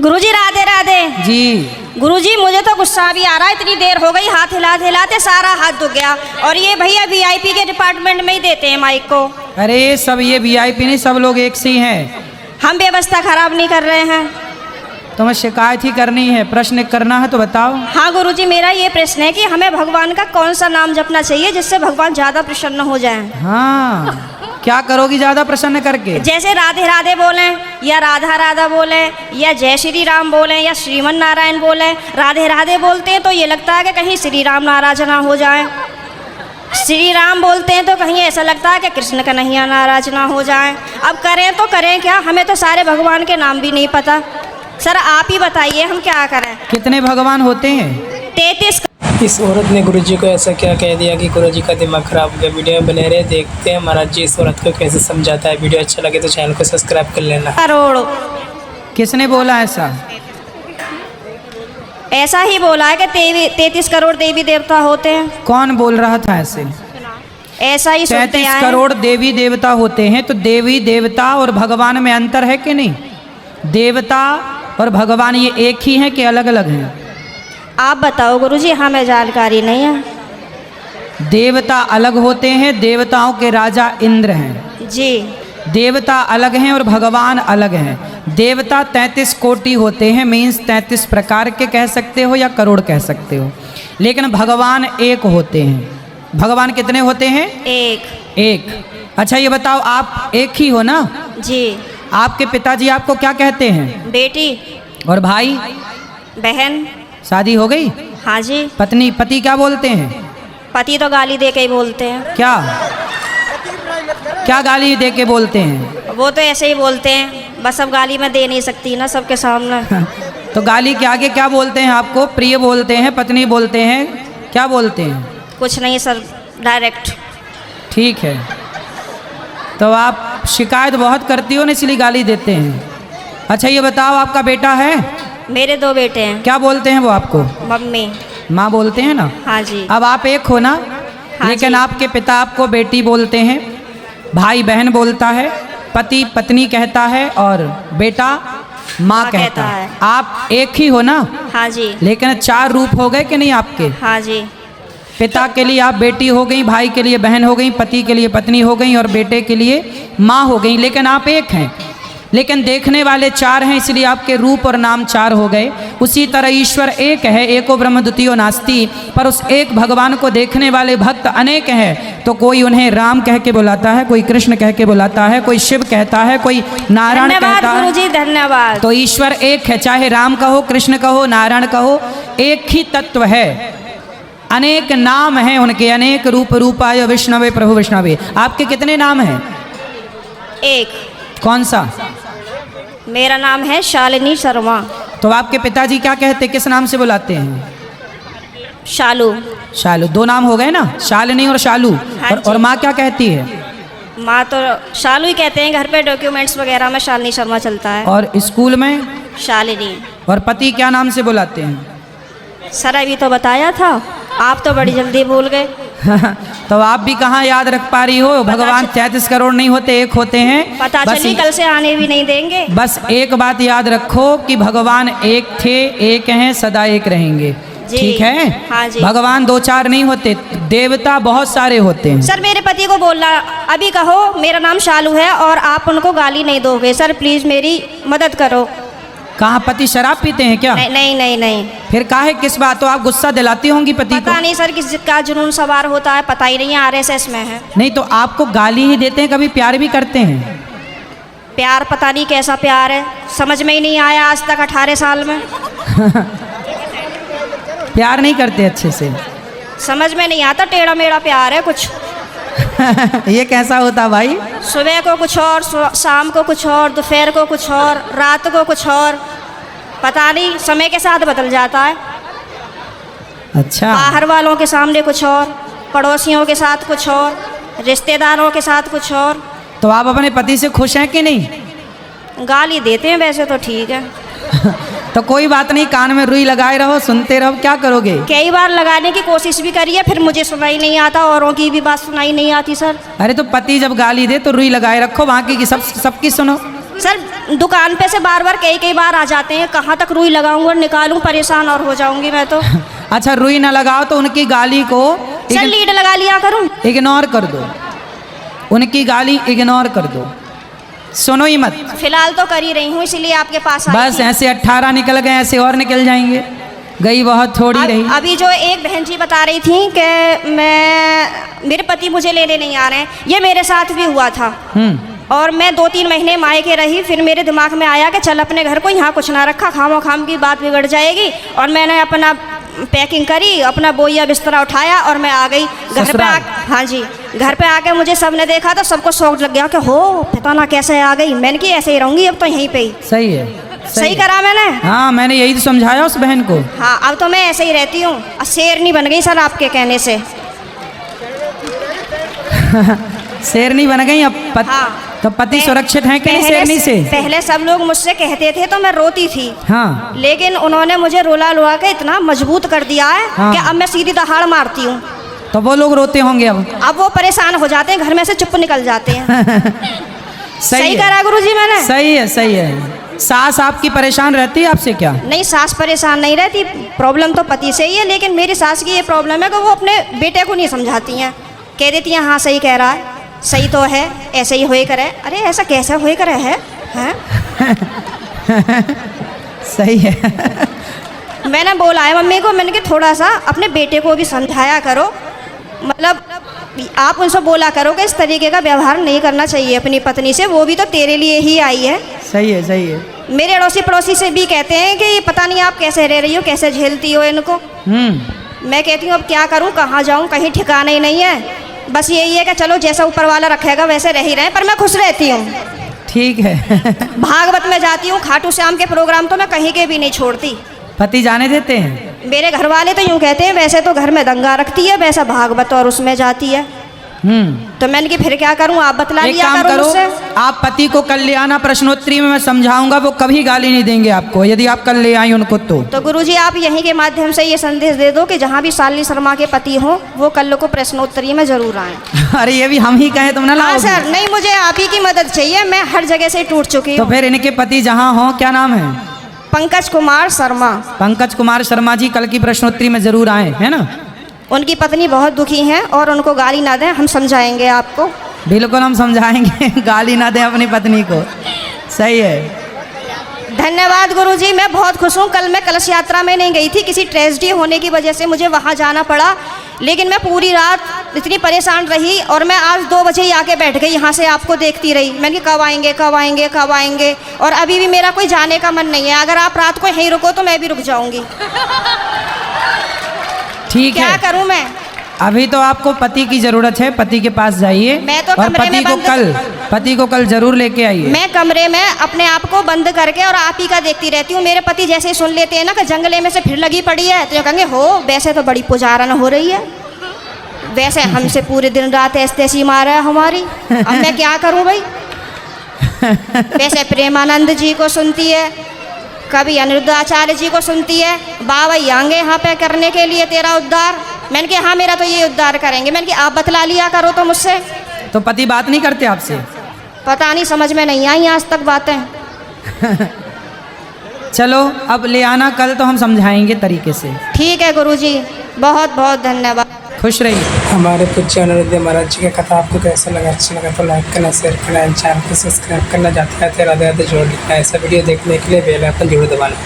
गुरुजी राधे राधे। जी। गुरुजी मुझे तो गुस्सा भी आ रहा है, इतनी देर हो गई, हाथ हिलाते हिलाते सारा हाथ दुख गया। और ये भैया वीआईपी के डिपार्टमेंट में ही देते हैं माइक को। अरे सब ये वीआईपी नहीं, सब लोग एक से ही हैं। हम व्यवस्था खराब नहीं कर रहे हैं। तुम्हें शिकायत ही करनी है, प्रश्न करना है तो बताओ। हाँ गुरुजी, मेरा ये प्रश्न है कि हमें भगवान का कौन सा नाम जपना चाहिए जिससे भगवान ज्यादा प्रसन्न हो जाएं? हाँ, क्या करोगी ज्यादा प्रसन्न करके? जैसे राधे राधे बोलें, या राधा राधा बोलें, या जय श्री राम बोलें, या श्रीमन नारायण बोलें। राधे राधे बोलते हैं तो ये लगता है कि कहीं श्री राम नाराज ना हो जाए। श्री राम बोलते हैं तो कहीं ऐसा लगता है कि कृष्ण कन्हैया नाराज ना हो जाए। अब करें तो करें क्या, हमें तो सारे भगवान के नाम भी नहीं पता। सर आप ही बताइए हम क्या करें। कितने भगवान होते हैं? 33। इस औरत ने गुरुजी को ऐसा क्या कह दिया कि गुरुजी का दिमाग खराब हो गया। वीडियो में बने रहे, देखते हैं महाराज जी इस औरत को कैसे समझाता है। वीडियो अच्छा लगे तो चैनल को सब्सक्राइब कर लेना। करोड़। किसने बोला ऐसा? ऐसा ही बोला है कि 33 करोड़ देवी देवता होते हैं। कौन बोल रहा था ऐसे? ऐसा ही सुनते 33 आए। करोड़ देवी देवता होते हैं, तो देवी देवता और भगवान में अंतर है कि नहीं? देवता और भगवान ये एक ही हैं कि अलग अलग हैं? आप बताओ गुरुजी, हमें जानकारी नहीं है। देवता अलग होते हैं, देवताओं के राजा इंद्र हैं जी। देवता अलग हैं और भगवान अलग हैं। देवता 33 कोटि होते हैं, मीन्स 33 प्रकार के कह सकते हो या करोड़ कह सकते हो, लेकिन भगवान एक होते हैं। भगवान कितने होते हैं? एक। अच्छा ये बताओ, आप एक ही हो ना? जी। आपके पिताजी आपको क्या कहते हैं? बेटी। और भाई? बहन। शादी हो गई? हाँ जी। पति क्या बोलते हैं? पति तो गाली दे के ही बोलते हैं। क्या क्या गाली दे के बोलते हैं? वो तो ऐसे ही बोलते हैं, बस अब गाली मैं दे नहीं सकती ना सबके सामने। तो गाली के आगे क्या बोलते हैं आपको? प्रिय बोलते हैं, पत्नी बोलते हैं, क्या बोलते हैं? कुछ नहीं सर, डायरेक्ट। ठीक है, तो आप शिकायत बहुत करती हो ना, इसलिए गाली देते हैं। अच्छा ये बताओ, आपका बेटा है? मेरे 2 बेटे हैं। क्या बोलते हैं वो आपको? मम्मी। माँ बोलते हैं ना? हाँ जी। अब आप एक हो ना? हाँ लेकिन जी। आपके पिता आपको बेटी बोलते हैं, भाई बहन बोलता है, पति पत्नी कहता है और बेटा माँ कहता है। आप एक ही हो ना? हाँ जी। लेकिन 4 रूप हो गए कि नहीं आपके? हाँ जी। पिता के लिए आप बेटी हो गई, भाई के लिए बहन हो गई, पति के लिए पत्नी हो गई और बेटे के लिए माँ हो गई, लेकिन आप एक हैं। लेकिन देखने वाले 4 हैं, इसलिए आपके रूप और नाम 4 हो गए। उसी तरह ईश्वर एक है, एको ब्रह्म द्वितीयो नास्ति, पर उस एक भगवान को देखने वाले भक्त अनेक हैं। तो कोई उन्हें राम कह के बुलाता है, कोई कृष्ण कह के बुलाता है, कोई शिव कहता है, कोई नारायण कहता है। गुरुजी धन्यवाद। तो ईश्वर एक है, चाहे राम कहो, कृष्ण कहो, नारायण कहो, एक ही तत्व है। अनेक नाम हैं उनके, अनेक रूप रूपाय विष्णवे प्रभु विष्णवे। आपके कितने नाम हैं? एक। कौन सा? मेरा नाम है शालिनी शर्मा। तो आपके पिताजी क्या कहते, किस नाम से बुलाते हैं? शालू। शालू। 2 नाम हो गए ना, शालिनी और शालू। हाँ और माँ क्या कहती है? माँ तो शालू ही कहते हैं, घर पे डॉक्यूमेंट्स वगैरह में शालिनी शर्मा चलता है। और स्कूल में? शालिनी। और पति क्या नाम से बुलाते हैं? सर अभी तो बताया था, आप तो बड़ी जल्दी भूल गए। तो आप भी कहाँ याद रख पा रही हो? भगवान 33 करोड़ नहीं होते, एक होते हैं। पता चली कल से आने भी नहीं देंगे। बस एक बात याद रखो कि भगवान एक थे, एक हैं, सदा एक रहेंगे। ठीक है? हाँ जी। भगवान 2-4 नहीं होते, देवता बहुत सारे होते हैं। सर मेरे पति को बोलना, अभी कहो मेरा नाम शालू है और आप उनको गाली नहीं दोगे। सर प्लीज मेरी मदद करो। कहाँ पति शराब पीते हैं क्या? नहीं नहीं नहीं। फिर काहे किस बात? तो आप गुस्सा दिलाती होंगी पति को? पता नहीं सर किसका जुनून सवार होता है, पता ही नहीं है, RSS में है। नहीं तो आपको गाली ही देते हैं, कभी प्यार भी करते हैं? प्यार पता नहीं कैसा प्यार है, समझ में ही नहीं आया आज तक 18 साल में। प्यार नहीं करते अच्छे से? समझ में नहीं आता, टेढ़ा मेढ़ा प्यार है कुछ। ये कैसा होता भाई? सुबह को कुछ और, शाम को कुछ और, दोपहर को कुछ और, रात को कुछ और, पता नहीं समय के साथ बदल जाता है। अच्छा। बाहर वालों के सामने कुछ और, पड़ोसियों के साथ कुछ और, रिश्तेदारों के साथ कुछ और। तो आप अपने पति से खुश हैं कि नहीं? गाली देते हैं वैसे तो ठीक है। तो कोई बात नहीं, कान में रुई लगाए रहो, सुनते रहो, क्या करोगे? कई बार लगाने की कोशिश भी करी है, फिर मुझे सुनाई नहीं आता, औरों की भी बात सुनाई नहीं आती सर। अरे तो पति जब गाली दे तो रुई लगाए रखो, बाकी की सबकी सुनो। सर दुकान पे से बार बार कई बार आ जाते हैं, कहाँ तक रुई लगाऊं और निकालूं, परेशान और हो जाऊंगी मैं तो। अच्छा रुई ना लगाओ तो उनकी गाली को सर लीड लगा लिया करूं। इग्नोर कर दो, उनकी गाली इग्नोर कर दो, सुनो ही मत। फिलहाल तो कर ही रही हूँ, इसीलिए आपके पास आई बस थी। ऐसे 18 निकल गए, ऐसे और निकल जाएंगे, गई बहुत थोड़ी रही। अभी जो एक बहन जी बता रही थी कि मेरे पति मुझे लेने नहीं आ रहे हैं, ये मेरे साथ भी हुआ था। और मैं 2-3 महीने मायके रही, फिर मेरे दिमाग में आया कि चल अपने घर को, यहाँ कुछ ना रखा, खामो खाम की बात बिगड़ जाएगी। और मैंने अपना पैकिंग करी, अपना बोइया बिस्तरा उठाया और मैं आ गई घर पे। हाँ जी, घर पे आके मुझे सबने देखा तो सबको शौक लग गया कि हो पता ना कैसे आ गई। मैंने कि ऐसे ही रहूँगी अब तो यहीं पे ही। सही है, सही करा मैंने। हाँ मैंने यही तो समझाया उस बहन को। हाँ अब तो मैं ऐसे ही रहती हूँ, शेरनी बन गई सर आपके कहने से। शेरनी बन गई अब हाँ। तो पति सुरक्षित है कि नहीं शेरनी से? पहले सब लोग मुझसे कहते थे तो मैं रोती थी। हाँ। लेकिन उन्होंने मुझे रुला लुआ के इतना मजबूत कर दिया है हाँ। कि अब मैं सीधी दहाड़ मारती हूँ। तो वो लोग रोते होंगे अब वो परेशान हो जाते हैं, घर में से चुप निकल जाते हैं। सही है। करा गुरुजी मैंने। सही है, सही है। सास आपकी परेशान रहती है आपसे क्या? नहीं सास परेशान नहीं रहती, प्रॉब्लम तो पति से ही है। लेकिन मेरी सास की ये प्रॉब्लम है कि वो अपने बेटे को नहीं समझाती हैं, कह देती हैं हाँ सही कह रहा है, सही तो है, ऐसे ही होए करे। अरे ऐसा कैसा होए करे है, हैं? सही है। मैंने बोला है मम्मी को, मैंने कि थोड़ा सा अपने बेटे को भी समझाया करो, मतलब आप उनसे बोला करो कि इस तरीके का व्यवहार नहीं करना चाहिए अपनी पत्नी से, वो भी तो तेरे लिए ही आई है। सही है, सही है। मेरे अड़ोसी पड़ोसी से भी कहते हैं कि पता नहीं आप कैसे रह रही हो, कैसे झेलती हो इनको। मैं कहती हूँ अब क्या करूँ, कहाँ जाऊँ, कहीं ठिकाना ही नहीं है। बस यही है कि चलो जैसा ऊपर वाला रखेगा वैसे रह ही रहे, पर मैं खुश रहती हूँ। ठीक है। भागवत में जाती हूँ, खाटू श्याम के प्रोग्राम तो मैं कहीं के भी नहीं छोड़ती। पति जाने देते हैं? मेरे घर वाले तो यूँ कहते हैं वैसे तो घर में दंगा रखती है, वैसा भागवत और उसमें जाती है। तो मैंने कि फिर क्या करूं, आप बतला एक लिया काम करो करो, मुझसे। आप पति को कल ले आना, प्रश्नोत्तरी में मैं समझाऊंगा, वो कभी गाली नहीं देंगे आपको यदि आप कल ले आई उनको। तो गुरुजी आप यहीं के माध्यम से ये संदेश दे दो कि जहाँ भी शालिनी शर्मा के पति हो वो कल को प्रश्नोत्तरी में जरूर आए। अरे ये भी हम ही कहें तुम ना लाओ? हाँ सर, नहीं मुझे आप ही की मदद चाहिए, मैं हर जगह से टूट चुकी तो हूँ। फिर इनके पति जहाँ हो, क्या नाम है? पंकज कुमार शर्मा। पंकज कुमार शर्मा जी कल की प्रश्नोत्तरी में जरूर आए, है ना? उनकी पत्नी बहुत दुखी हैं और उनको गाली ना दें, हम समझाएंगे आपको। बिल्कुल हम समझाएंगे। गाली ना दें अपनी पत्नी को। सही है। धन्यवाद गुरुजी, मैं बहुत खुश हूँ। कल मैं कलश यात्रा में नहीं गई थी, किसी ट्रेजेडी होने की वजह से मुझे वहाँ जाना पड़ा। लेकिन मैं पूरी रात इतनी परेशान रही और मैं आज 2 बजे ही आके बैठ गई, यहाँ से आपको देखती रही। मैंने कहा कब आएंगे कब आएंगे कब आएंगे, और अभी भी मेरा कोई जाने का मन नहीं है। अगर आप रात को यहीं रुको तो मैं भी रुक जाऊँगी। ठीक है, क्या करूँ मैं? अभी तो आपको पति की जरूरत है, पति के पास जाइए। मैं तो और कमरे में पति को कल जरूर लेके आइए। मैं कमरे में अपने आप को बंद करके और आप ही का देखती रहती हूँ। मेरे पति जैसे ही सुन लेते हैं ना कि जंगले में से फिर लगी पड़ी है, तो कहेंगे हो वैसे तो बड़ी पुजारन हो रही है, वैसे हमसे पूरे दिन रात ऐसी मारा है हमारी, अब मैं क्या करूँ भाई। वैसे प्रेमानंद जी को सुनती है, कभी अनिरुद्धाचार्य जी को सुनती है, बाबा आएंगे यहाँ पे करने के लिए तेरा उद्धार। मैंने कहा हाँ मेरा तो ये उद्धार करेंगे। मैंने कहा आप बतला लिया करो तो मुझसे। तो पति बात नहीं करते आपसे? पता नहीं, समझ में नहीं आई आज तक बातें। चलो अब ले आना कल, तो हम समझाएंगे तरीके से। ठीक है गुरुजी, बहुत बहुत धन्यवाद। खुश रहिए। हमारे पूज्य अनिरुद्ध महाराज जी का कथा आपको कैसा लगा? अच्छा लगा तो लाइक करना, शेयर करना, चैनल को सब्सक्राइब करना, जाते जाते राधे राधे जोड़ लिखना। ऐसा वीडियो देखने के लिए बेल आइकन जरूर दबाना।